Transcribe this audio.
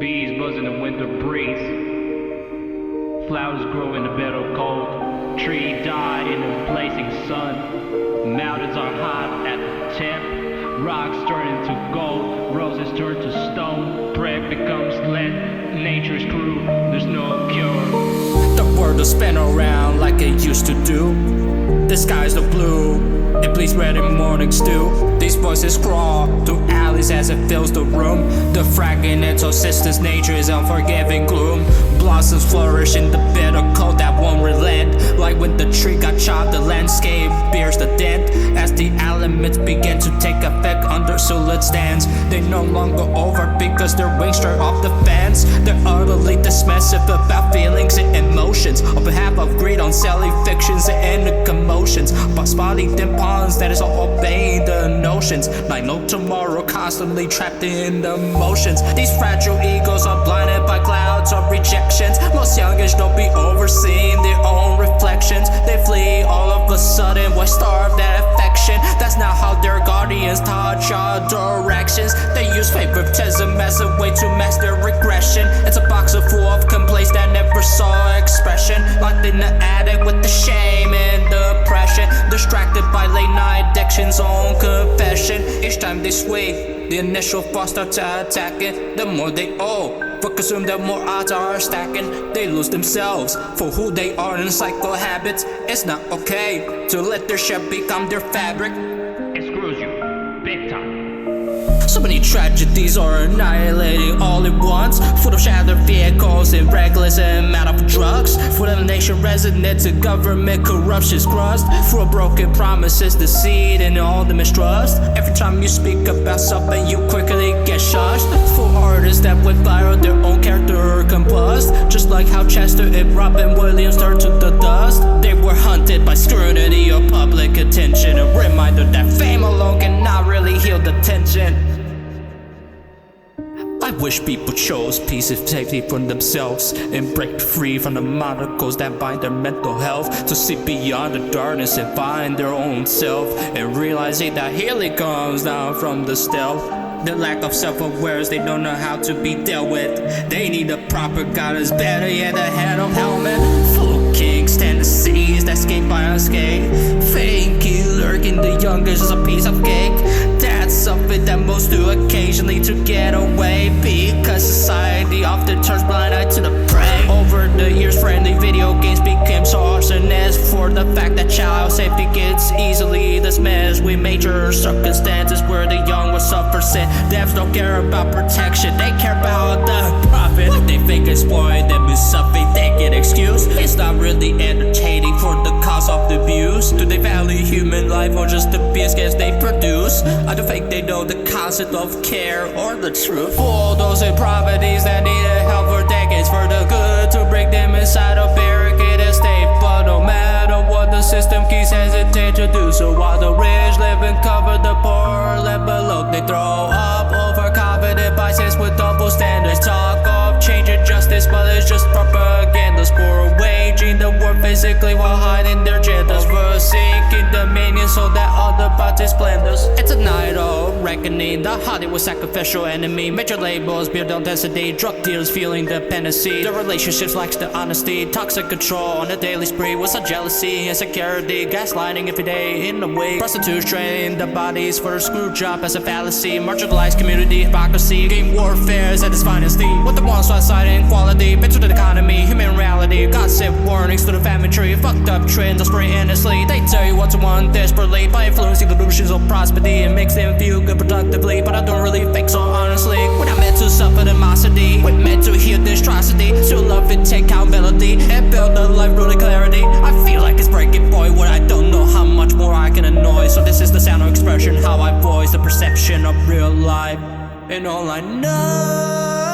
Bees buzz in the winter breeze. Flowers grow in the bed of cold. Trees die in the blazing sun. Mountains are hot at the tip. Rocks turn into gold. Roses turn to stone. Bread becomes lead. Nature's cruel. There's no cure. The world will spin around like it used to do. The skies are blue. It bleeds red in morning stew. These voices crawl through alleys as it fills the room. The fragmented existence, nature is unforgiving gloom. Blossoms flourish in the bitter cold that won't relent. Like when the tree got chopped, the landscape bears the dent. As the ailments begin to take effect under solid stands, they no longer over because their wings start off the fence. They're utterly dismissive about feelings and emotions, on behalf of greed on selling fictions and the commotions. But spotting them pawns that is all obeying the notions. Like no tomorrow, constantly trapped in the emotions. These fragile egos are blinded by clouds of rejections. Most youngers don't be overseeing their own reflections. They flee all of a sudden, why starve that affection? That's not how their guardians taught y'all directions. They use favoritism as a way to mask their regression. It's a box full of complaints that never saw expression. Locked in the attic with the shame and depression, distracted by late night addictions on confession. Each time they swing, the initial thoughts start to attack it. The more they owe for consume, the more odds are stacking. They lose themselves for who they are in cycle habits. It's not okay to let their shell become their fabric. It screws you big time. So many tragedies are annihilating all at once. Full of shattered vehicles and reckless amount of drugs. Full of nation resonant to government corruption's crust. Full of broken promises, deceit and all the mistrust. Every time you speak about something, you quickly get shushed. For artists that went viral, their own character combust. Just like how Chester and Robin Williams turned to the dust. They were hunted by scrutiny or public attention. A reminder that fame alone cannot really heal the tension. I wish people chose peace and safety for themselves and break free from the monocles that bind their mental health, to see beyond the darkness and find their own self, and realizing that healing comes down from the stealth. The lack of self-awareness, they don't know how to be dealt with. They need a proper guidance, better yet a head of helmet. Full of kings, tendencies that escape by unscathed. Faking, lurking, the youngest is a piece of cake. That's something that most do occasionally to get away, because society often turns blind eye to the prey. Over the years, friendly video games became so arsonist for the fact that child safety gets easily dismissed. With major circumstances where the young will suffer sin. Devs don't care about protection, they care about the profit. What they think exploiting them is something they get excused. It's not really entertaining for the cause of the views. Do they value human life or just the biscuits they produce? I don't think they know the concept of care or the truth. For all those in poverties that needed help for decades, for the good to bring them inside a barricaded state. But no matter what, the system keeps hesitating to do so. While the rich live and cover, the poor left below. They throw up overconfident biases with double standards. Talk of changing justice, but it's just propaganda. For waging the war physically while hiding their genders. For seeking dominion so that other parties splendors. It's a night of reckoning, the Hollywood sacrificial enemy. Major labels build on density, drug dealers feeling dependency. The relationships lacks the honesty, toxic control on a daily spree. With some jealousy, insecurity, gaslighting every day in the way. Prostitutes train the bodies for a screw job as a fallacy. Marginalized community, hypocrisy, game warfare is at its finest. With the ones outside inequality, better the economy, human reality. God sent warnings to the family tree, fucked up trends, spray endlessly. They tell you what to want desperately by influencing the illusions of prosperity. It makes them feel good productively, but I don't really think so honestly. We're not meant to suffer animosity, we're meant to heal this atrocity. To love and take accountability and build a life rooted clarity. I feel like it's breaking point when I don't know how much more I can annoy. So this is the sound of expression, how I voice the perception of real life. And all I know